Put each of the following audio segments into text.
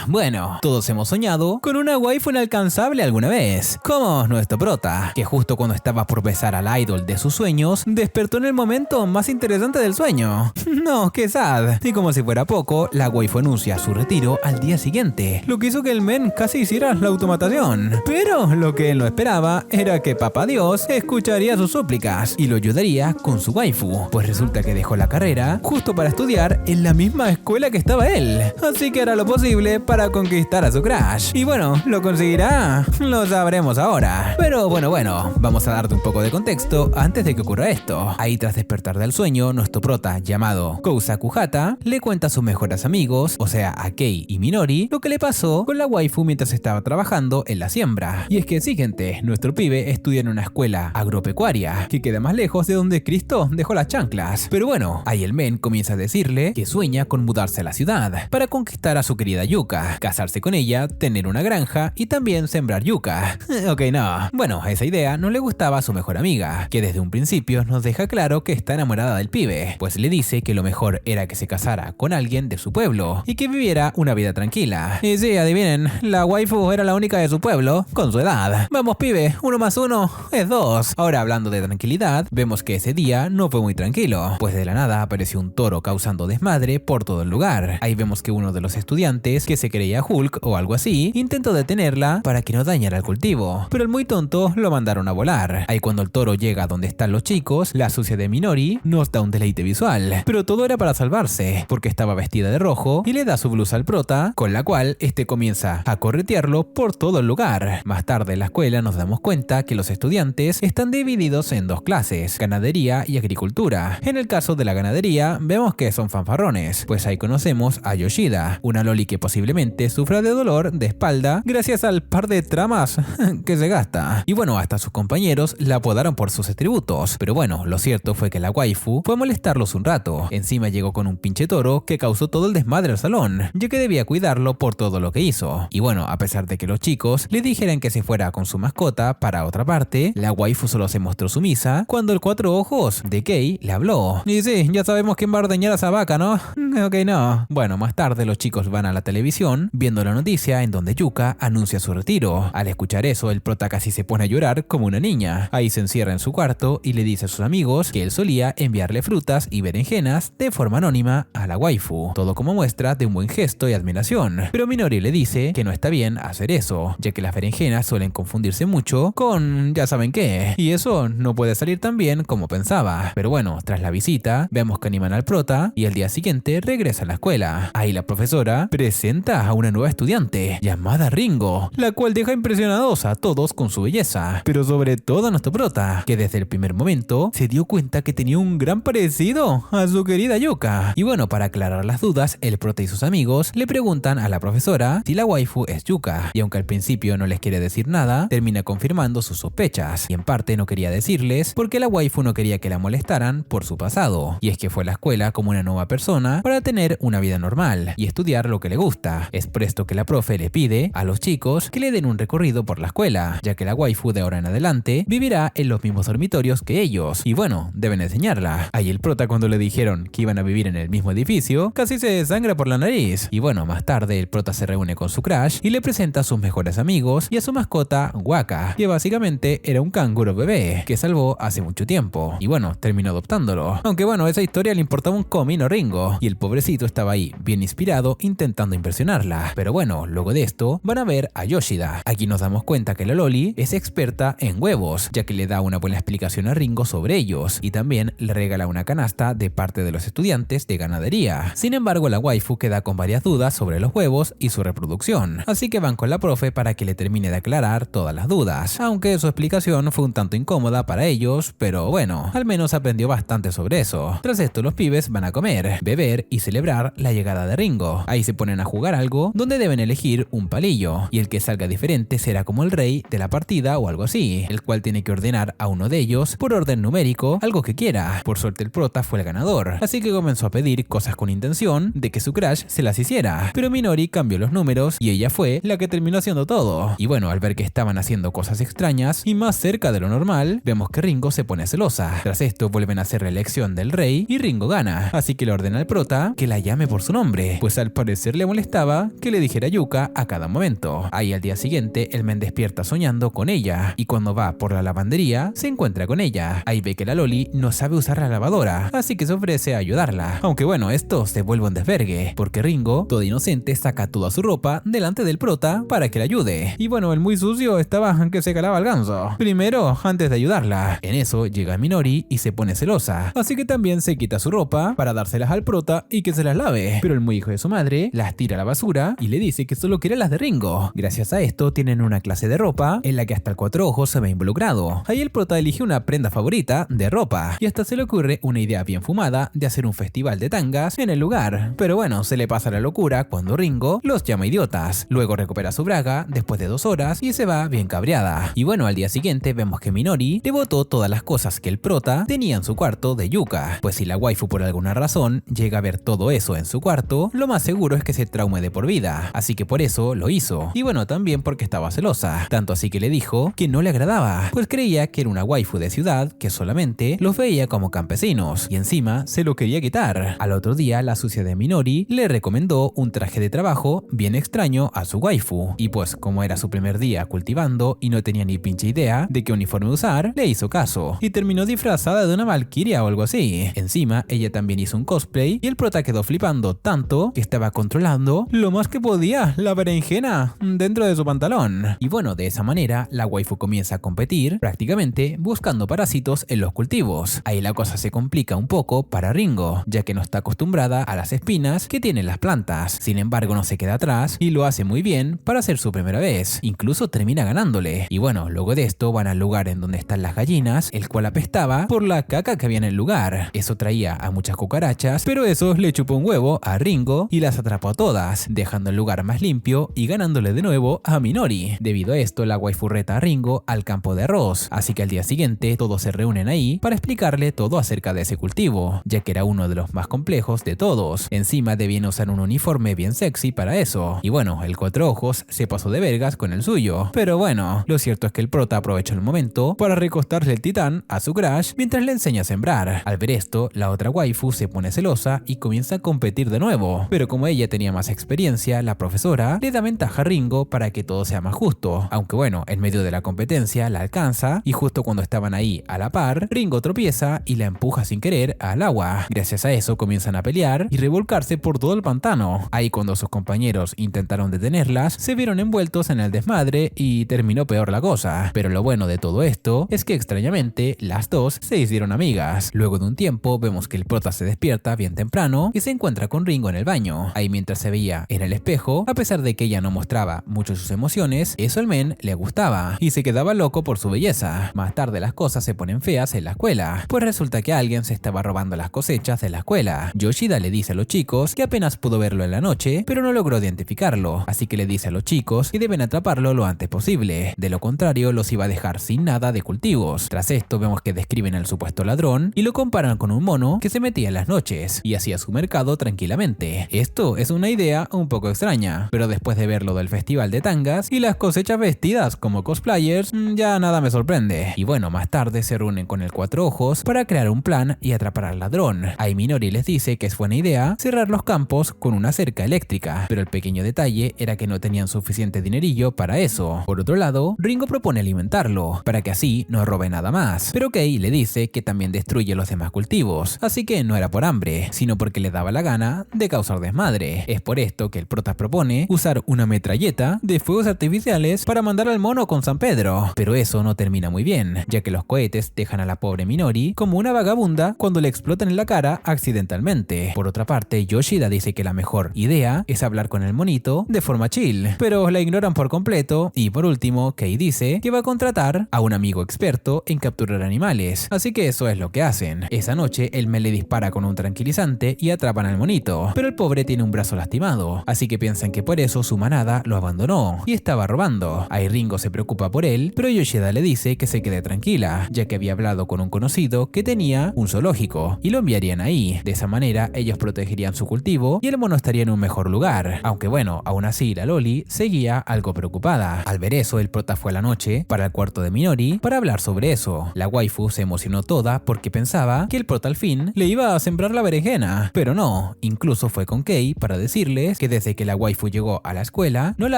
Bueno, todos hemos soñado con una waifu inalcanzable alguna vez, como nuestro prota, que justo cuando estaba por besar al idol de sus sueños, despertó en el momento más interesante del sueño. No, qué sad. Y como si fuera poco, la waifu anuncia su retiro al día siguiente, lo que hizo que el men casi hiciera la automatación. Pero lo que él no esperaba era que Papá Dios escucharía sus súplicas y lo ayudaría con su waifu, pues resulta que dejó la carrera justo para estudiar en la misma escuela que estaba él. Así que hará lo posible para conquistar a su crush. Y bueno, ¿lo conseguirá? Lo sabremos ahora. Pero bueno, vamos a darte un poco de contexto antes de que ocurra esto. Ahí tras despertar del sueño, nuestro prota llamado Kousaku Hata le cuenta a sus mejores amigos, o sea a Kei y Minori, lo que le pasó con la waifu mientras estaba trabajando en la siembra. Y es que sí, gente, nuestro pibe estudia en una escuela agropecuaria que queda más lejos de donde Cristo dejó las chanclas. Pero bueno, ahí el men comienza a decirle que sueña con mudarse a la ciudad para conquistar a su querida Yuka, casarse con ella, tener una granja y también sembrar yuca. Ok, no. Bueno, esa idea no le gustaba a su mejor amiga, que desde un principio nos deja claro que está enamorada del pibe, pues le dice que lo mejor era que se casara con alguien de su pueblo y que viviera una vida tranquila. Y sí, adivinen, la waifu era la única de su pueblo con su edad. Vamos, pibe, 1 más 1 es 2. Ahora, hablando de tranquilidad, vemos que ese día no fue muy tranquilo, pues de la nada apareció un toro causando desmadre por todo el lugar. Ahí vemos que uno de los estudiantes, que se creía Hulk o algo así, intentó detenerla para que no dañara el cultivo, pero el muy tonto lo mandaron a volar. Ahí cuando el toro llega a donde están los chicos, la sucia de Minori nos da un deleite visual, pero todo era para salvarse, porque estaba vestida de rojo y le da su blusa al prota, con la cual este comienza a corretearlo por todo el lugar. Más tarde en la escuela nos damos cuenta que los estudiantes están divididos en 2 clases, ganadería y agricultura. En el caso de la ganadería, vemos que son fanfarrones, pues ahí conocemos a Yoshida, una loli que posiblemente sufra de dolor de espalda gracias al par de tramas que se gasta. Y bueno, hasta sus compañeros la apodaron por sus atributos, pero bueno, lo cierto fue que la waifu fue a molestarlos un rato. Encima llegó con un pinche toro que causó todo el desmadre al salón, ya que debía cuidarlo por todo lo que hizo. Y bueno, a pesar de que los chicos le dijeran que se fuera con su mascota para otra parte, la waifu solo se mostró sumisa cuando el 4 ojos de Kei le habló. Y sí, ya sabemos quién va a ordeñar a esa vaca, ¿no? Ok, no. Bueno, más tarde los chicos van a la televisión viendo la noticia en donde Yuka anuncia su retiro. Al escuchar eso, el prota casi se pone a llorar como una niña. Ahí se encierra en su cuarto y le dice a sus amigos que él solía enviarle frutas y berenjenas de forma anónima a la waifu, todo como muestra de un buen gesto y admiración. Pero Minori le dice que no está bien hacer eso, ya que las berenjenas suelen confundirse mucho con ya saben qué, y eso no puede salir tan bien como pensaba. Pero bueno, tras la visita, vemos que animan al prota y al día siguiente regresa a la escuela. Ahí la profesora presenta a una nueva estudiante llamada Ringo, la cual deja impresionados a todos con su belleza, pero sobre todo a nuestro prota, que desde el primer momento se dio cuenta que tenía un gran parecido a su querida Yuka. Y bueno, para aclarar las dudas, el prota y sus amigos le preguntan a la profesora si la waifu es Yuka, y aunque al principio no les quiere decir nada, termina confirmando sus sospechas, y en parte no quería decirles porque la waifu no quería que la molestaran por su pasado, y es que fue a la escuela como una nueva persona para tener una vida normal y estudiar lo que le gusta. Es por esto que la profe le pide a los chicos que le den un recorrido por la escuela, ya que la waifu de ahora en adelante vivirá en los mismos dormitorios que ellos, y bueno, deben enseñarla. Ahí el prota, cuando le dijeron que iban a vivir en el mismo edificio, casi se desangra por la nariz. Y bueno, más tarde el prota se reúne con su crush y le presenta a sus mejores amigos y a su mascota Waka, que básicamente era un canguro bebé que salvó hace mucho tiempo, y bueno, terminó adoptándolo. Aunque bueno, esa historia le importaba un comino Ringo, y el pobrecito estaba ahí bien inspirado intentando impresionarla. Pero bueno, luego de esto van a ver a Yoshida. Aquí nos damos cuenta que la loli es experta en huevos, ya que le da una buena explicación a Ringo sobre ellos, y también le regala una canasta de parte de los estudiantes de ganadería. Sin embargo, la waifu queda con varias dudas sobre los huevos y su reproducción, así que van con la profe para que le termine de aclarar todas las dudas, aunque su explicación fue un tanto incómoda para ellos, pero bueno, al menos aprendió bastante sobre eso. Tras esto, los pibes van a comer, beber y celebrar la llegada de Ringo. Ahí se ponen a jugar algo donde deben elegir un palillo, y el que salga diferente será como el rey de la partida o algo así, el cual tiene que ordenar a uno de ellos por orden numérico algo que quiera. Por suerte el prota fue el ganador, así que comenzó a pedir cosas con intención de que su crush se las hiciera, pero Minori cambió los números y ella fue la que terminó haciendo todo. Y bueno, al ver que estaban haciendo cosas extrañas y más cerca de lo normal, vemos que Ringo se pone celosa. Tras esto vuelven a hacer la elección del rey y Ringo gana, así que le ordena al prota que la llame por su nombre, pues al parecer le le molestaba que le dijera Yuka a cada momento. Ahí al día siguiente el men despierta soñando con ella y cuando va por la lavandería se encuentra con ella. Ahí ve que la Loli no sabe usar la lavadora, así que se ofrece a ayudarla. Aunque bueno, esto se vuelve un desvergue, porque Ringo, todo inocente, saca toda su ropa delante del prota para que la ayude. Y bueno, el muy sucio estaba que se calaba el ganso. Primero, antes de ayudarla. En eso llega Minori y se pone celosa, así que también se quita su ropa para dárselas al prota y que se las lave. Pero el muy hijo de su madre las tira a la basura y le dice que solo quiere las de Ringo. Gracias a esto tienen una clase de ropa en la que hasta el Cuatro Ojos se ve involucrado. Ahí el prota elige una prenda favorita de ropa y hasta se le ocurre una idea bien fumada de hacer un festival de tangas en el lugar. Pero bueno, se le pasa la locura cuando Ringo los llama idiotas. Luego recupera su braga después de 2 horas y se va bien cabreada. Y bueno, al día siguiente vemos que Minori le botó todas las cosas que el prota tenía en su cuarto de Yuka. Pues si la waifu por alguna razón llega a ver todo eso en su cuarto, lo más seguro es que se traume de por vida. Así que por eso lo hizo. Y bueno, también porque estaba celosa. Tanto así que le dijo que no le agradaba, pues creía que era una waifu de ciudad que solamente los veía como campesinos y encima se lo quería quitar. Al otro día la sucia de Minori le recomendó un traje de trabajo bien extraño a su waifu. Y pues como era su primer día cultivando y no tenía ni pinche idea de qué uniforme usar, le hizo caso y terminó disfrazada de una valquiria o algo así. Encima ella también hizo un cosplay y el prota quedó flipando tanto que estaba controlando lo más que podía la berenjena dentro de su pantalón. Y bueno, de esa manera la waifu comienza a competir prácticamente buscando parásitos en los cultivos. Ahí la cosa se complica un poco para Ringo, ya que no está acostumbrada a las espinas que tienen las plantas. Sin embargo, no se queda atrás y lo hace muy bien para ser su primera vez. Incluso termina ganándole. Y bueno, luego de esto van al lugar en donde están las gallinas, el cual apestaba por la caca que había en el lugar. Eso traía a muchas cucarachas, pero eso le chupó un huevo a Ringo y las atrapó a todas, dejando el lugar más limpio y ganándole de nuevo a Minori. Debido a esto, la waifu reta a Ringo al campo de arroz, así que al día siguiente todos se reúnen ahí para explicarle todo acerca de ese cultivo, ya que era uno de los más complejos de todos. Encima debían usar un uniforme bien sexy para eso. Y bueno, el Cuatro Ojos se pasó de vergas con el suyo. Pero bueno, lo cierto es que el prota aprovechó el momento para recostarle el titán a su crush mientras le enseña a sembrar. Al ver esto, la otra waifu se pone celosa y comienza a competir de nuevo. Pero como ella tenía más experiencia, la profesora le da ventaja a Ringo para que todo sea más justo. Aunque bueno, en medio de la competencia la alcanza y justo cuando estaban ahí a la par, Ringo tropieza y la empuja sin querer al agua. Gracias a eso comienzan a pelear y revolcarse por todo el pantano. Ahí cuando sus compañeros intentaron detenerlas, se vieron envueltos en el desmadre y terminó peor la cosa. Pero lo bueno de todo esto es que extrañamente las dos se hicieron amigas. Luego de un tiempo vemos que el prota se despierta bien temprano y se encuentra con Ringo en el baño. Ahí mientras se veía en el espejo, a pesar de que ella no mostraba mucho sus emociones, eso al men le gustaba y se quedaba loco por su belleza. Más tarde las cosas se ponen feas en la escuela, pues resulta que alguien se estaba robando las cosechas de la escuela. Yoshida le dice a los chicos que apenas pudo verlo en la noche, pero no logró identificarlo, así que le dice a los chicos que deben atraparlo lo antes posible. De lo contrario, los iba a dejar sin nada de cultivos. Tras esto vemos que describen al supuesto ladrón y lo comparan con un mono que se metía en las noches y hacía su mercado tranquilamente. Esto es una idea un poco extraña, pero después de ver lo del festival de tangas y las cosechas vestidas como cosplayers, ya nada me sorprende. Y bueno, más tarde se reúnen con el Cuatro Ojos para crear un plan y atrapar al ladrón. Ahí Minori les dice que es buena idea cerrar los campos con una cerca eléctrica, pero el pequeño detalle era que no tenían suficiente dinerillo para eso. Por otro lado, Ringo propone alimentarlo, para que así no robe nada más, pero Kei le dice que también destruye los demás cultivos, así que no era por hambre, sino porque le daba la gana de causar desmadre. Es por esto que el prota propone usar una metralleta de fuegos artificiales para mandar al mono con San Pedro, pero eso no termina muy bien, ya que los cohetes dejan a la pobre Minori como una vagabunda cuando le explotan en la cara accidentalmente. Por otra parte, Yoshida dice que la mejor idea es hablar con el monito de forma chill, pero la ignoran por completo. Y por último, Kei dice que va a contratar a un amigo experto en capturar animales, así que eso es lo que hacen. Esa noche el men le dispara con un tranquilizante y atrapan al monito, pero el pobre tiene un brazo lastimado, así que piensan que por eso su manada lo abandonó y estaba robando. Ahí Ringo se preocupa por él, pero Yoshida le dice que se quede tranquila, ya que había hablado con un conocido que tenía un zoológico y lo enviarían ahí. De esa manera ellos protegerían su cultivo y el mono estaría en un mejor lugar. Aunque bueno, aún así la Loli seguía algo preocupada. Al ver eso, el prota fue a la noche para el cuarto de Minori para hablar sobre eso. La waifu se emocionó toda porque pensaba que el prota al fin le iba a sembrar la berenjena, pero no. Incluso fue con Kei para decirles que desde que la waifu llegó a la escuela no la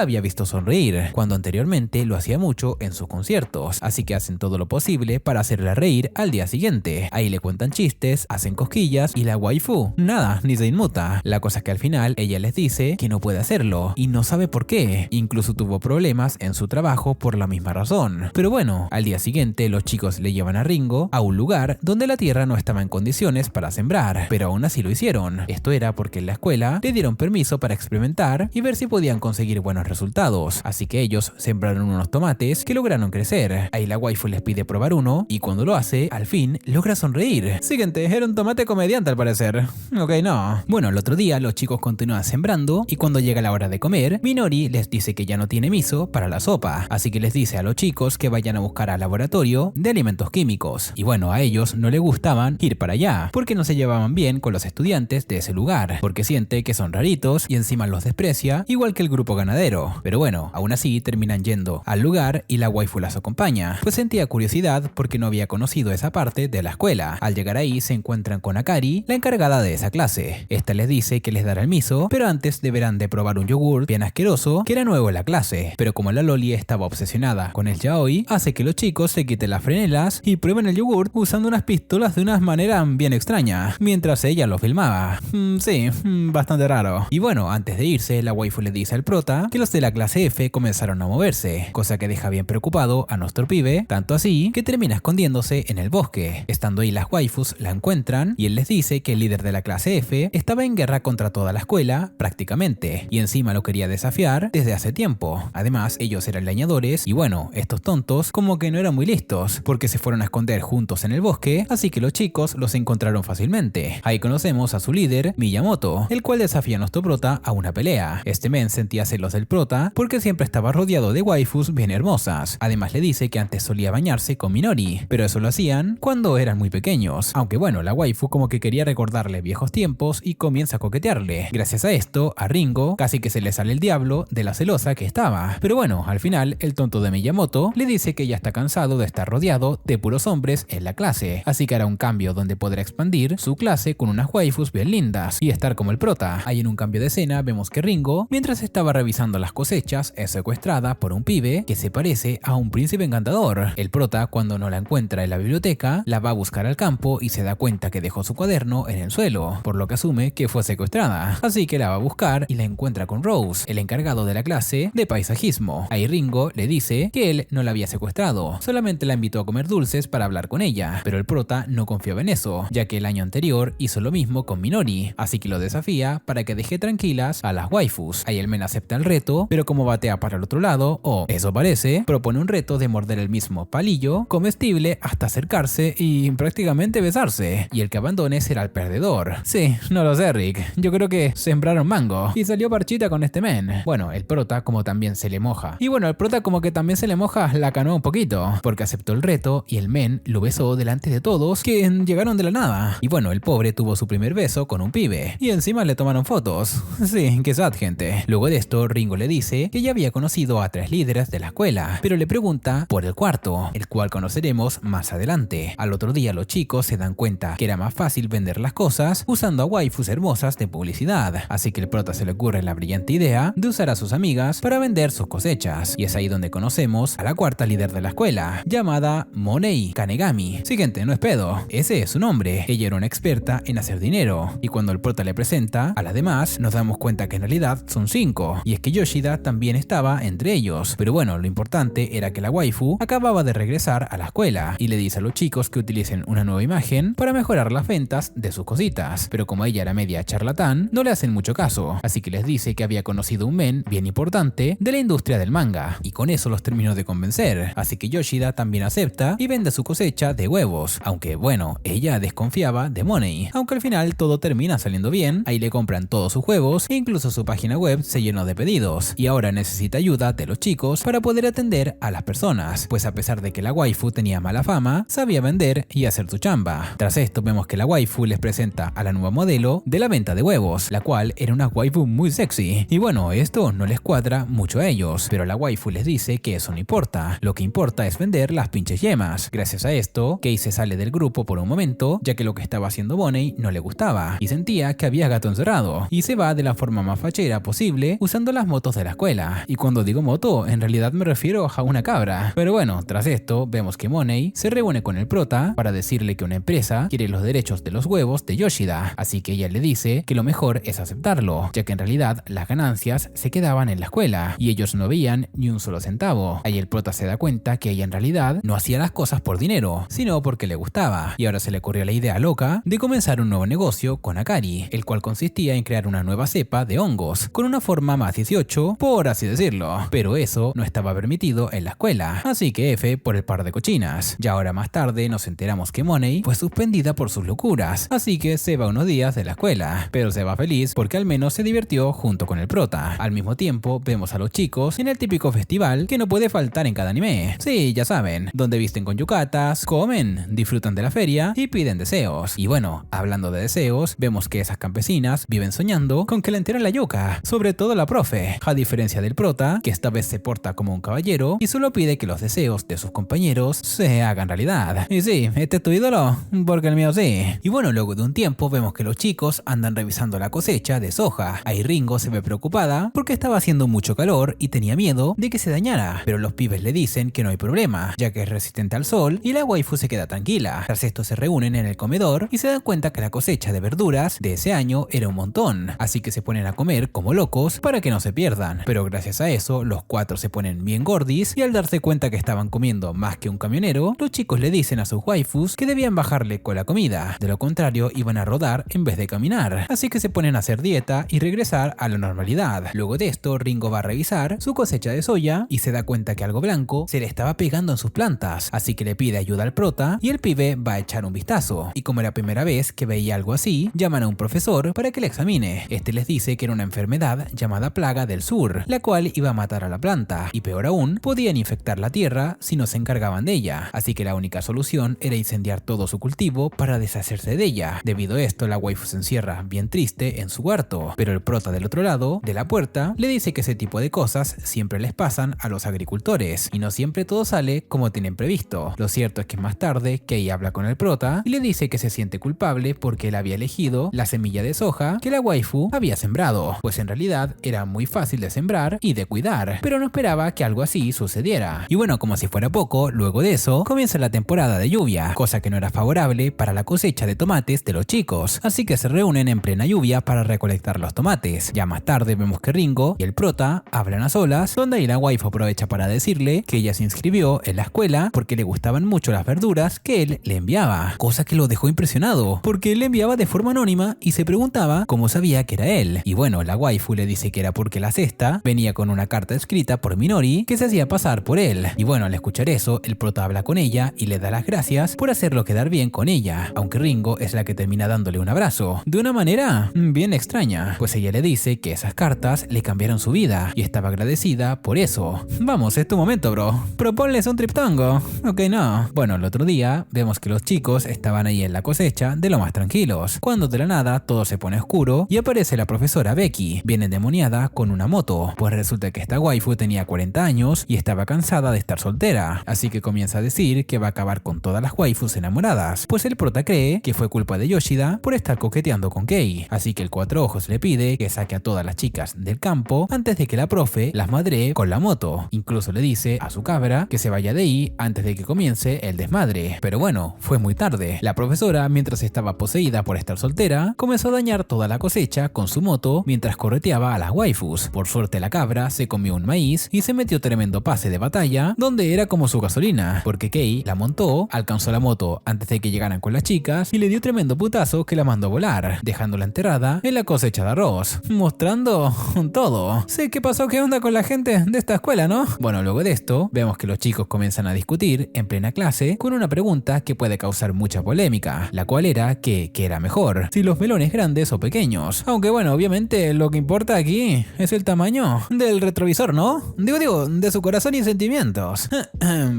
había visto sonreír, cuando anteriormente lo hacía mucho en sus conciertos, así que hacen todo lo posible para hacerla reír al día siguiente. Ahí le cuentan chistes, hacen cosquillas y la waifu, nada, ni se inmuta. La cosa es que al final ella les dice que no puede hacerlo y no sabe por qué, incluso tuvo problemas en su trabajo por la misma razón. Pero bueno, al día siguiente los chicos le llevan a Ringo a un lugar donde la tierra no estaba en condiciones para sembrar, pero aún así lo hicieron. Esto era porque en la escuela le dieron permiso para experimentar y ver si podían conseguir buenos resultados, así que ellos sembraron unos tomates que lograron crecer. Ahí la waifu les pide probar uno y cuando lo hace, al fin logra sonreír. Siguiente, era un tomate comediante al parecer. Ok, no. Bueno, el otro día los chicos continúan sembrando y cuando llega la hora de comer, Minori les dice que ya no tiene miso para la sopa, así que les dice a los chicos que vayan a buscar al laboratorio de alimentos químicos. Y bueno, a ellos no les gustaban ir para allá, porque no se llevaban bien con los estudiantes de ese lugar, porque siente que son raritos y encima los desprecia, igual que el grupo ganadero. Pero bueno, aún así terminan yendo al lugar y la waifu las acompaña, pues sentía curiosidad porque no había conocido esa parte de la escuela. Al llegar ahí se encuentran con Akari, la encargada de esa clase. Esta les dice que les dará el miso, pero antes deberán de probar un yogur bien asqueroso que era nuevo en la clase. Pero como la loli estaba obsesionada con el yaoi, hace que los chicos se quiten las franelas y prueben el yogur usando unas pistolas de una manera bien extraña, mientras ella lo filmaba. Sí, bastante raro. Y bueno, antes de irse, la waifu le dice al prota que los de la clase F comenzaron a moverse, cosa que deja bien preocupado a nuestro pibe, tanto así que termina escondiéndose en el bosque. Estando ahí las waifus la encuentran y él les dice que el líder de la clase F estaba en guerra contra toda la escuela, prácticamente, y encima lo quería desafiar desde hace tiempo. Además, ellos eran leñadores y bueno, estos tontos como que no eran muy listos, porque se fueron a esconder juntos en el bosque, así que los chicos los encontraron fácilmente. Ahí conocemos a su líder, Miyamoto, el cual desafía a nuestro prota a una pelea. Este men sentía celos del prota porque siempre estaba rodeado de waifus bien hermosas. Además le dice que antes solía bañarse con Minori, pero eso lo hacían cuando eran muy pequeños. Aunque bueno, la waifu como que quería recordarle viejos tiempos y comienza a coquetearle. Gracias a esto, a Ringo casi que se le sale el diablo de la celosa que estaba. Pero bueno, al final el tonto de Miyamoto le dice que ya está cansado de estar rodeado de puros hombres en la clase, así que hará un cambio donde podrá expandir su clase con unas waifus bien lindas y estar como el prota. Ahí en un cambio de escena vemos que Ringo, mientras estaba revisando las cosechas, es secuestrada por un pibe que se parece a un príncipe encantador. El prota, cuando no la encuentra en la biblioteca, la va a buscar al campo y se da cuenta que dejó su cuaderno en el suelo, por lo que asume que fue secuestrada. Así que la va a buscar y la encuentra con Rose, el encargado de la clase de paisajismo. Ahí Ringo le dice que él no la había secuestrado, solamente la invitó a comer dulces para hablar con ella, pero el prota no confiaba en eso, ya que el año anterior hizo lo mismo con Minori, así que lo desafía para que deje tranquilas a las waifus. Ahí el men acepta el reto, pero como batea para el otro lado, o eso parece, propone un reto de morder el mismo palillo comestible hasta acercarse y prácticamente besarse, y el que abandone será el perdedor. Sí, no lo sé, Rick, yo creo que sembraron mango y salió parchita con este men. Bueno, el prota como también se le moja, y bueno, el prota como que también se le moja la canoa un poquito, porque aceptó el reto y el men lo besó delante de todos que llegaron de la nada. Y bueno, el pobre tuvo su primer beso con un pibe y encima le tomaron fotos. Sí, qué sad, gente. Luego de esto, Ringo le dice que ya había conocido a 3 líderes de la escuela, pero le pregunta por el cuarto, el cual conoceremos más adelante. Al otro día los chicos se dan cuenta que era más fácil vender las cosas usando a waifus hermosas de publicidad, así que el prota se le ocurre la brillante idea de usar a sus amigas para vender sus cosechas, y es ahí donde conocemos a la cuarta líder de la escuela, llamada Monei Kanegami. Siguiente, no es pedo, ese es su nombre. Ella era una experta en hacer dinero, y cuando el prota le presenta a las demás, nos damos cuenta que en realidad son 5, y es que Yoshida también estaba entre ellos. Pero bueno, lo importante era que la waifu acababa de regresar a la escuela, y le dice a los chicos que utilicen una nueva imagen para mejorar las ventas de sus cositas, pero como ella era media charlatán, no le hacen mucho caso, así que les dice que había conocido un men bien importante de la industria del manga, y con eso los terminó de convencer, así que Yoshida también acepta y vende su cosecha de huevos, aunque bueno, ella desconfiaba de Monei, aunque al final todo termina saliendo bien. Ahí le compran todos sus huevos e incluso su página web se llenó de pedidos, y ahora necesita ayuda de los chicos para poder atender a las personas, pues a pesar de que la waifu tenía mala fama, sabía vender y hacer su chamba. Tras esto vemos que la waifu les presenta a la nueva modelo de la venta de huevos, la cual era una waifu muy sexy, y bueno, esto no les cuadra mucho a ellos, pero la waifu les dice que eso no importa, lo que importa es vender las pinches yemas. Gracias a esto, Kei se sale del grupo por un momento, ya que lo que estaba haciendo Monei no le gustaba, y sentía que había gato encerrado, y se va de la forma más fachera posible usando las motos de la escuela. Y cuando digo moto, en realidad me refiero a una cabra. Pero bueno, tras esto, vemos que Monei se reúne con el prota para decirle que una empresa quiere los derechos de los huevos de Yoshida, así que ella le dice que lo mejor es aceptarlo, ya que en realidad las ganancias se quedaban en la escuela y ellos no veían ni un solo centavo. Ahí el prota se da cuenta que ella en realidad no hacía las cosas por dinero, sino porque le gustaba, y ahora se le ocurrió la idea loca de comenzar un nuevo negocio con Akari, el cual consistía en crear una nueva cepa de hongos, con una forma más 18, por así decirlo, pero eso no estaba permitido en la escuela, así que F por el par de cochinas. Ya ahora más tarde nos enteramos que Monei fue suspendida por sus locuras, así que se va unos días de la escuela, pero se va feliz porque al menos se divirtió junto con el prota. Al mismo tiempo vemos a los chicos en el típico festival que no puede faltar en cada anime. Sí, ya saben, donde visten con yucatas, comen, disfrutan de la feria y piden deseos. Y bueno, hablando de deseos, vemos que esas campesinas viven soñando con que le enteren la yuca, sobre todo la profe, a diferencia del prota, que esta vez se porta como un caballero y solo pide que los deseos de sus compañeros se hagan realidad. Y sí, ¿este es tu ídolo? Porque el mío sí. Y bueno, luego de un tiempo vemos que los chicos andan revisando la cosecha de soja. Ahí Ringo se ve preocupada porque estaba haciendo mucho calor y tenía miedo de que se dañara, pero los pibes le dicen que no hay problema, ya que es resistente al sol y la waifu se queda tranquila. Tras esto se reúnen en el comedor y se dan cuenta que la cosecha de verduras de ese año era un montón, así que se ponen a comer como locos para que no se pierdan. Pero gracias a eso, los cuatro se ponen bien gordis y al darse cuenta que estaban comiendo más que un camionero, los chicos le dicen a sus waifus que debían bajarle con la comida, de lo contrario iban a rodar en vez de caminar, así que se ponen a hacer dieta y regresar a la normalidad. Luego de esto, Ringo va a revisar su cosecha de soya y se da cuenta que algo blanco se le estaba pegando en sus plantas, así que le pide ayuda al prota y el pibe va a echar un vistazo. Y como era la primera vez que veía algo así, llaman a un profesor para que le examine. Este les dice que era una enfermedad llamada plaga del sur, la cual iba a matar a la planta, y peor aún, podían infectar la tierra si no se encargaban de ella, así que la única solución era incendiar todo su cultivo para deshacerse de ella. Debido a esto, la waifu se encierra bien triste en su huerto, pero el prota del otro lado de la puerta le dice que ese tipo de cosas siempre les pasan a los agricultores y no siempre todo sale como tienen previsto. Lo cierto es que más tarde Kei habla con el prota y le dice que se siente culpable porque él había elegido la semilla de soja que la waifu había sembrado, pues en realidad era muy fácil de sembrar y de cuidar, pero no esperaba que algo así sucediera. Y bueno, como si fuera poco, luego de eso comienza la temporada de lluvia, cosa que no era favorable para la cosecha de tomates de los chicos, así que se reúnen en plena lluvia para recolectar los tomates. Ya más tarde vemos que Ringo y el prota hablan a solas, donde ahí la waifu aprovecha para decirle que ella se inscribió en la escuela porque le gustaban mucho las verduras que él le enviaba, cosa que lo dejó impresionado, porque él le enviaba de forma anónima y se preguntaba cómo sabía que era él. Y bueno, la waifu le dice que era porque la cesta venía con una carta escrita por Minori que se hacía pasar por él. Y bueno, al escuchar eso, el prota habla con ella y le da las gracias por hacerlo quedar bien con ella, aunque Ringo es la que termina dándole un abrazo, de una manera bien extraña, pues ella le dice que esas cartas le cambiaron su vida y estaba agradecida por eso. Vamos, es tu momento, bro. Proponles un triptongo. Ok, no. Bueno, el otro día vemos que los chicos estaban ahí en la cosecha de lo más tranquilos, cuando de la nada todo se pone oscuro y aparece la profesora Becky, bien endemoniada con una moto, pues resulta que esta waifu tenía 40 años y estaba cansada de estar soltera, así que comienza a decir que va a acabar con todas las waifus enamoradas, pues el prota cree que fue culpa de Yoshida por estar coqueteando con Kei, así que el Cuatro Ojos le pide que saque a todas las chicas del campo antes de que la profe las madree con la moto. Incluso le dice a su cabra que se vaya de ahí antes de que comience el desmadre. Pero bueno, fue muy tarde. La profesora, mientras estaba poseída por estar soltera, comenzó a dañar toda la cosecha con su moto mientras correteaba a las waifus. Por suerte la cabra se comió un maíz y se metió tremendo pase de batalla donde era como su gasolina, porque Kei la montó, alcanzó la moto antes de que llegaran con las chicas y le dio tremendo putazo que la mandó a volar, dejándola enterrada en la cosecha de arroz, mostrando todo. Sé qué pasó, qué onda con la gente de esta escuela, ¿no? Bueno, luego de esto, vemos que los chicos comienzan a discutir en plena clase con una pregunta que puede causar mucha polémica, la cual era que ¿qué era mejor? Si los melones grandes o pequeños. Aunque bueno, obviamente lo que importa aquí es el tamaño del retrovisor, ¿no? Digo, de su corazón y sentimientos.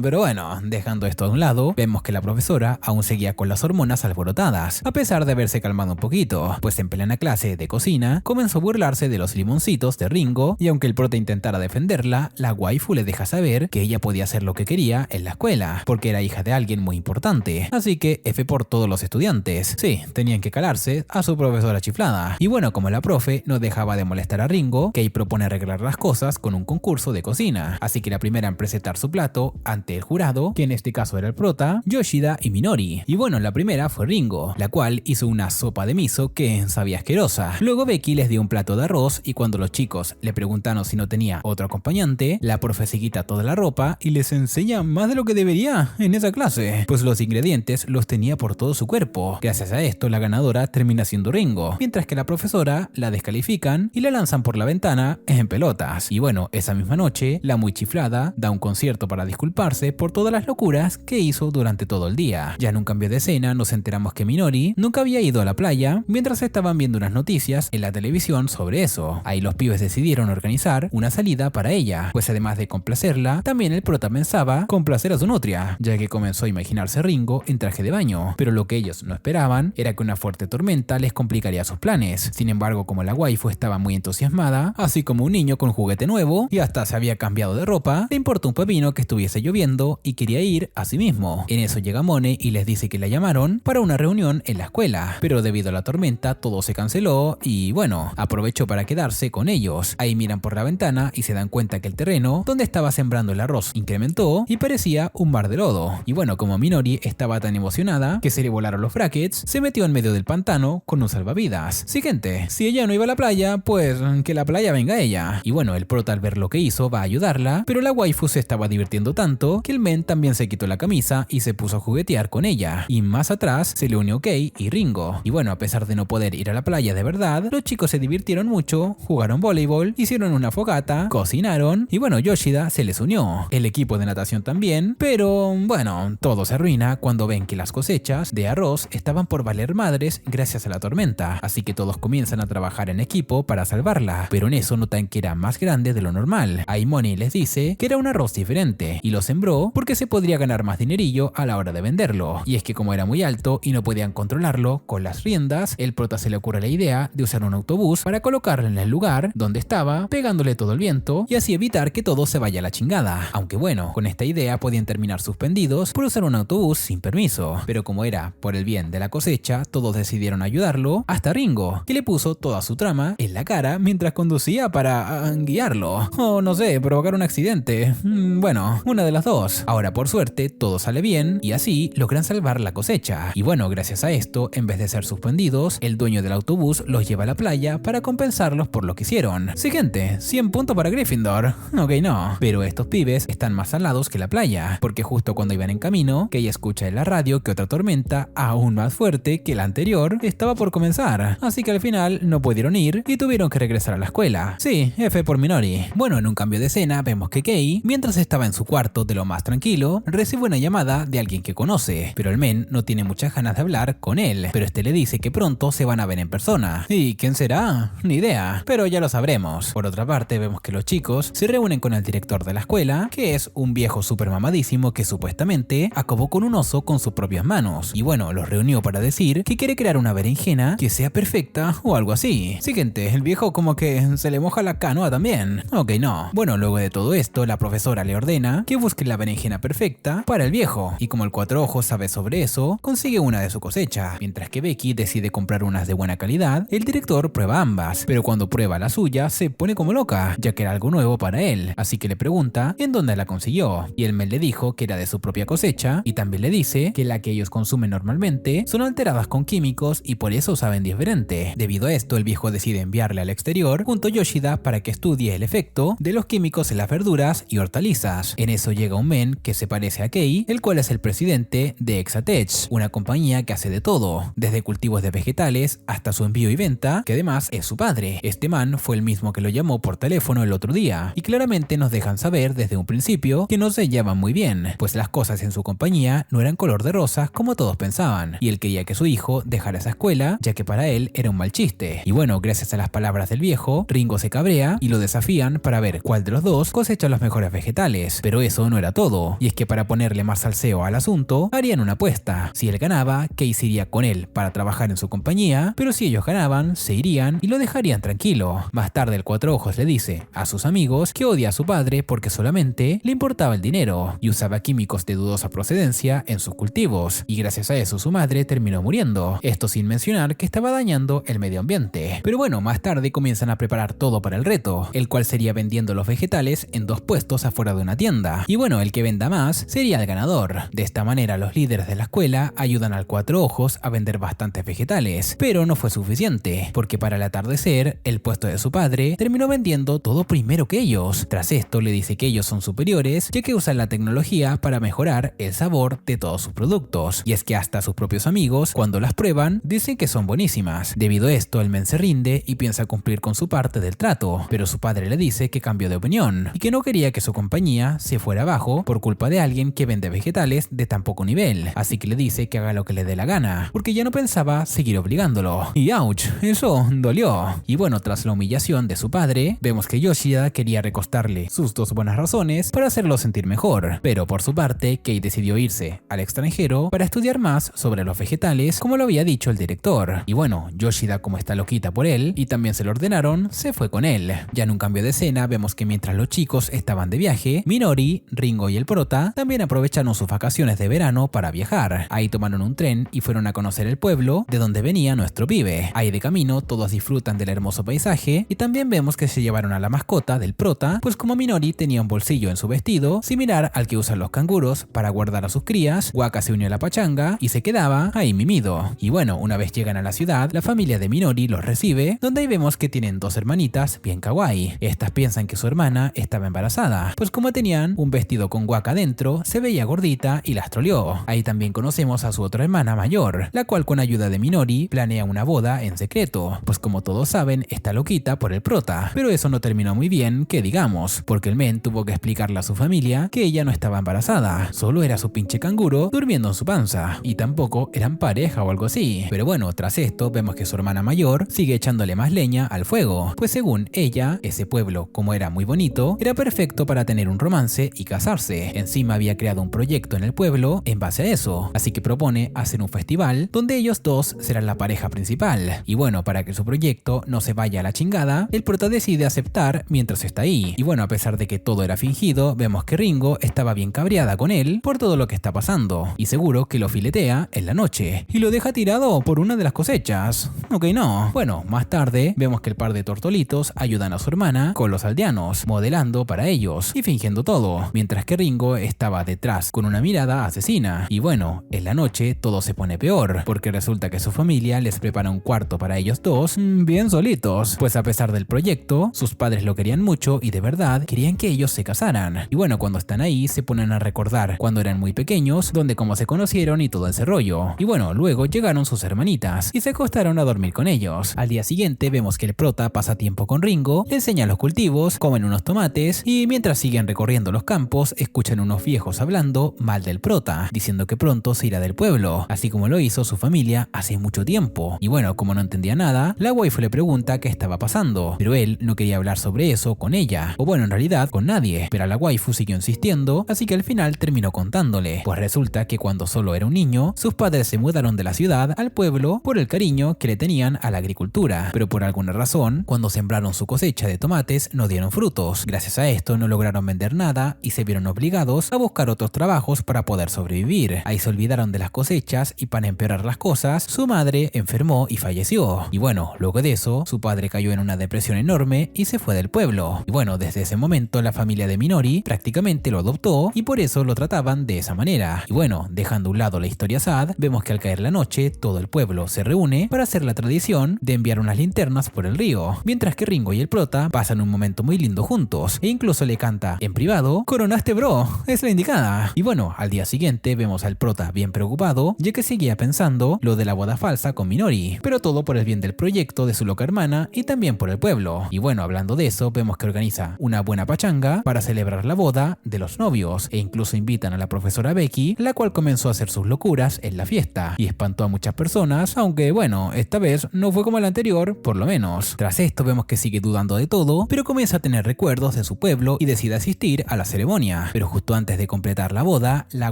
Pero bueno, dejando esto a un lado, vemos que la profesora aún seguía con las hormonas alborotadas, a pesar de haberse calmado un poquito, pues en plena clase de cocina comenzó a burlarse de los limoncitos de Ringo y aunque el prota intentara defenderla, la waifu le deja saber que ella podía hacer lo que quería en la escuela, porque era hija de alguien muy importante, así que F por todos los estudiantes. Sí, tenían que calarse a su profesora chiflada. Y bueno, como la profe no dejaba de molestar a Ringo, Kei propone arreglar las cosas con un concurso de cocina. Así que la primera en presentar su plato ante el jurado, que en este caso era el prota, Yoshida y Minori. Y bueno, la primera fue Ringo, la cual hizo una sopa de miso que sabía asquerosa. Luego Becky les dio un plato de arroz y cuando los chicos le preguntaron si no tenía otro acompañante, la profe se quita toda la ropa y les enseña más de lo que debería en esa clase, pues los ingredientes los tenía por todo su cuerpo. Gracias a esto, la ganadora termina siendo Ringo, mientras que la profesora la descalifican y la lanzan por la ventana en pelotas. Y bueno, esa misma noche, la muy chiflada da un concierto para disculparse por todas las locuras que hizo durante todo el día. Ya en un cambio de escena nos enteramos que Minori nunca había ido a la playa mientras estaban viendo unas noticias en la televisión sobre eso. Ahí los pibes decidieron organizar una salida para ella, pues además de complacerla, también el prota pensaba complacer a su nutria, ya que comenzó a imaginarse Ringo en traje de baño, pero lo que ellos no esperaban era que una fuerte tormenta les complicaría sus planes. Sin embargo, como la waifu estaba muy entusiasmada, así como un niño con juguete nuevo y hasta se había cambiado de ropa, le importó un pepino que estuviese lloviendo y quería ir a sí mismo. En eso llega Mone y les dice que la llamaron para una reunión en la escuela, pero debido a la tormenta todo se canceló y bueno, aprovechó para quedarse con ellos. Ahí miran por la ventana y se dan cuenta que el terreno donde estaba sembrando el arroz incrementó y parecía un mar de lodo. Y bueno, como Minori estaba tan emocionada que se le volaron los brackets, se metió en medio del pantano con un salvavidas. Siguiente, si ella no iba a la playa, pues que la playa venga ella. Y bueno, el prota al ver lo que hizo va a ayudarla, pero la waifu se estaba divirtiendo tanto que el men también se quitó la camisa y se puso a juguetear con ella. Y más atrás se le unió Kei y Ringo. Y bueno, a pesar de no poder ir a la playa de verdad, los chicos se divirtieron mucho, jugaron voleibol, hicieron una fogata, cocinaron y bueno, Yoshida se les unió. El equipo de natación también, pero bueno, todo se arruina cuando ven que las cosechas de arroz estaban por valer madres gracias a la tormenta. Así que todos comienzan a trabajar en equipo para salvarla, pero en eso notan que era más grande de lo normal. Ahí Moni les dice que era un arroz diferente y lo sembró porque se podría ganar más dinerillo a la hora de venderlo. Y es que como era muy alto y no podían controlarlo con las riendas, el prota se le ocurre la idea de usar un autobús para colocarlo en el lugar donde estaba, pegándole todo el viento y así evitar que todo se vaya a la chingada. Aunque bueno, con esta idea podían terminar suspendidos por usar un autobús sin permiso, pero como era por el bien de la cosecha, todos decidieron ayudarlo, hasta Ringo, que le puso toda su trama en la cara mientras conducía para guiarlo, o no sé, provocar un accidente. Bueno, una de las dos. Ahora por suerte todo sale bien y así logran salvar la cosecha. Y bueno, gracias a esto, en vez de ser suspendidos, el dueño del autobús los lleva a la playa para compensarlos por lo que hicieron. Siguiente, 100 puntos para Gryffindor. Ok, no. Pero estos pibes están más salados que la playa, porque justo cuando iban en camino, Kei escucha en la radio que otra tormenta, aún más fuerte que la anterior, estaba por comenzar. Así que al final no pudieron ir y tuvieron que regresar a la escuela. Sí, F por Minori. Bueno, en un cambio de escena vemos que Kei, mientras estaba en su cuarto de lo más tranquilo, recibe una llamada de alguien que conoce, pero el men no tiene muchas ganas de hablar con él, pero este le dice que pronto se van a ver en persona. ¿Y quién será? Ni idea, pero ya lo sabremos. Por otra parte, vemos que los chicos se reúnen con el director de la escuela, que es un viejo super mamadísimo que supuestamente acabó con un oso con sus propias manos. Y bueno, los reunió para decir que quiere crear una berenjena que sea perfecta o algo así. Siguiente, el viejo como que se le moja la canoa también. Ok, no. Bueno, luego de todo esto, la profesora le ordena que busque la berenjena perfecta para el viejo. Y como el Cuatro Ojos sabe sobre eso, consigue una de su cosecha. Mientras que Becky decide comprar unas de buena calidad, el director prueba ambas. Pero cuando prueba la suya, se pone como loca, ya que era algo nuevo para él. Así que le pregunta en dónde la consiguió. Y el men le dijo que era de su propia cosecha. Y también le dice que la que ellos consumen normalmente son alteradas con químicos y por eso saben diferente. Debido a esto, el viejo decide enviarle al exterior junto a Yoshida para que estudie el efecto de los químicos en las verduras y hortalizas. En eso llega un men que se parece a Kei, el cual es el presidente de Exatech, una compañía que hace de todo, desde cultivos de vegetales hasta su envío y venta, que además es su padre. Este man fue el mismo que lo llamó por teléfono el otro día, y claramente nos dejan saber desde un principio que no se llevan muy bien, pues las cosas en su compañía no eran color de rosas como todos pensaban, y él quería que su hijo dejara esa escuela, ya que para él era un mal chiste. Y bueno, gracias a las palabras del viejo, Ringo se cabrea y lo desafían para ver cuál de los dos cosecha los mejores vegetales. Pero eso no era todo, y es que para ponerle más salseo al asunto, harían una apuesta. Si él ganaba, Kei se iría con él para trabajar en su compañía, pero si ellos ganaban, se irían y lo dejarían tranquilo. Más tarde el Cuatro Ojos le dice a sus amigos que odia a su padre porque solamente le importaba el dinero y usaba químicos de dudosa procedencia en sus cultivos, y gracias a eso su madre terminó muriendo. Esto sin mencionar que estaba dañando el el medio ambiente. Pero bueno, más tarde comienzan a preparar todo para el reto, el cual sería vendiendo los vegetales en 2 puestos afuera de una tienda. Y bueno, el que venda más sería el ganador. De esta manera los líderes de la escuela ayudan al Cuatro Ojos a vender bastantes vegetales, pero no fue suficiente, porque para el atardecer, el puesto de su padre terminó vendiendo todo primero que ellos. Tras esto le dice que ellos son superiores, ya que usan la tecnología para mejorar el sabor de todos sus productos. Y es que hasta sus propios amigos, cuando las prueban, dicen que son buenísimas. Debido a esto, el men se rinde y piensa cumplir con su parte del trato, pero su padre le dice que cambió de opinión y que no quería que su compañía se fuera abajo por culpa de alguien que vende vegetales de tan poco nivel, así que le dice que haga lo que le dé la gana, porque ya no pensaba seguir obligándolo. Y ouch, eso dolió. Y bueno, tras la humillación de su padre, vemos que Yoshida quería recostarle sus 2 buenas razones para hacerlo sentir mejor, pero por su parte, Kei decidió irse al extranjero para estudiar más sobre los vegetales, como lo había dicho el director. Y bueno, Yoshida, como está loquita por él y también se lo ordenaron, se fue con él. Ya en un cambio de escena vemos que mientras los chicos estaban de viaje, Minori, Ringo y el prota también aprovecharon sus vacaciones de verano para viajar. Ahí tomaron un tren y fueron a conocer el pueblo de donde venía nuestro pibe. Ahí de camino todos disfrutan del hermoso paisaje y también vemos que se llevaron a la mascota del prota, pues como Minori tenía un bolsillo en su vestido similar al que usan los canguros para guardar a sus crías, Waka se unió a la pachanga y se quedaba ahí mimido. Y bueno, una vez llegan a la ciudad, la familia de Minori los recibe, donde ahí vemos que tienen 2 hermanitas bien kawaii. Estas piensan que su hermana estaba embarazada, pues como tenían un vestido con Waka dentro, se veía gordita y las troleó. Ahí también conocemos a su otra hermana mayor, la cual con ayuda de Minori planea una boda en secreto, pues como todos saben, está loquita por el prota. Pero eso no terminó muy bien, que digamos, porque el men tuvo que explicarle a su familia que ella no estaba embarazada, solo era su pinche canguro durmiendo en su panza, y tampoco eran pareja o algo así. Pero bueno, tras esto vemos que su hermana mayor sigue echándole más leña al fuego, pues según ella, ese pueblo, como era muy bonito, era perfecto para tener un romance y casarse. Encima había creado un proyecto en el pueblo en base a eso, así que propone hacer un festival donde ellos 2 serán la pareja principal. Y bueno, para que su proyecto no se vaya a la chingada, el prota decide aceptar mientras está ahí. Y bueno, a pesar de que todo era fingido, vemos que Ringo estaba bien cabreada con él por todo lo que está pasando, y seguro que lo filetea en la noche y lo deja tirado por una de las cosechas. Ok, no. Bueno, más tarde vemos que el par de tortolitos ayudan a su hermana con los aldeanos, modelando para ellos y fingiendo todo, mientras que Ringo estaba detrás con una mirada asesina. Y bueno, en la noche todo se pone peor, porque resulta que su familia les prepara un cuarto para ellos 2 bien solitos, pues a pesar del proyecto, sus padres lo querían mucho y de verdad querían que ellos se casaran. Y bueno, cuando están ahí se ponen a recordar cuando eran muy pequeños, donde cómo se conocieron y todo ese rollo. Y bueno, luego llegaron sus hermanitas y se acostaron a dormir con ellos. Al día siguiente vemos que el prota pasa tiempo con Ringo, le enseña los cultivos, comen unos tomates y mientras siguen recorriendo los campos escuchan unos viejos hablando mal del prota, diciendo que pronto se irá del pueblo, así como lo hizo su familia hace mucho tiempo. Y bueno, como no entendía nada, la waifu le pregunta qué estaba pasando, pero él no quería hablar sobre eso con ella, o bueno, en realidad con nadie, pero la waifu siguió insistiendo, así que al final terminó contándole, pues resulta que cuando solo era un niño, sus padres se mudaron de la ciudad al pueblo por el cariño que le tenían a la agricultura, pero por alguna razón, cuando sembraron su cosecha de tomates no dieron frutos. Gracias a esto no lograron vender nada y se vieron obligados a buscar otros trabajos para poder sobrevivir. Ahí se olvidaron de las cosechas y para empeorar las cosas, su madre enfermó y falleció. Y bueno, luego de eso, su padre cayó en una depresión enorme y se fue del pueblo. Y bueno, desde ese momento la familia de Minori prácticamente lo adoptó y por eso lo trataban de esa manera. Y bueno, dejando a un lado la historia sad, vemos que al caer la noche, todo el pueblo se reúne para hacer la tradición de enviar unas linternas por el río, mientras que Ringo y el prota pasan un momento muy lindo juntos e incluso le canta en privado: "Coronaste, bro, es la indicada". Y bueno, al día siguiente vemos al prota bien preocupado, ya que seguía pensando lo de la boda falsa con Minori, pero todo por el bien del proyecto de su loca hermana y también por el pueblo. Y bueno, hablando de eso, vemos que organiza una buena pachanga para celebrar la boda de los novios e incluso invitan a la profesora Becky, la cual comenzó a hacer sus locuras en la fiesta y espantó a muchas personas, aunque bueno, esta vez no fue como la anterior, por lo menos. Tras esto vemos que sigue dudando de todo, pero comienza a tener recuerdos de su pueblo y decide asistir a la ceremonia. Pero justo antes de completar la boda, la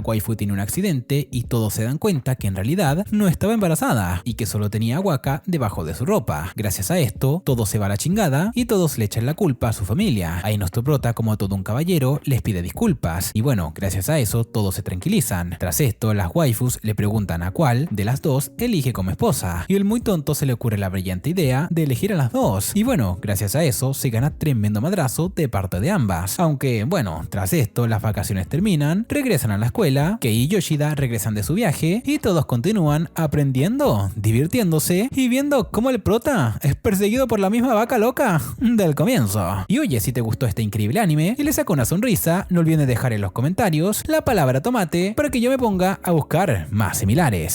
waifu tiene un accidente y todos se dan cuenta que en realidad no estaba embarazada y que solo tenía a Waka debajo de su ropa. Gracias a esto, todo se va a la chingada y todos le echan la culpa a su familia. Ahí nuestro prota, como todo un caballero, les pide disculpas y bueno, gracias a eso todos se tranquilizan. Tras esto, las waifus le preguntan a cuál de las dos elige como esposa y el muy tonto se le ocurre la brillante idea de elegir a las dos. Y bueno, gracias a eso se gana tremendo madrazo de parte de ambas. Aunque bueno, tras esto las vacaciones terminan, regresan a la escuela, Kei y Yoshida regresan de su viaje y todos continúan aprendiendo, divirtiéndose y viendo cómo el prota es perseguido por la misma vaca loca del comienzo. Y oye, si te gustó este increíble anime y le sacó una sonrisa, no olviden dejar en los comentarios la palabra tomate para que yo me ponga a buscar más similares.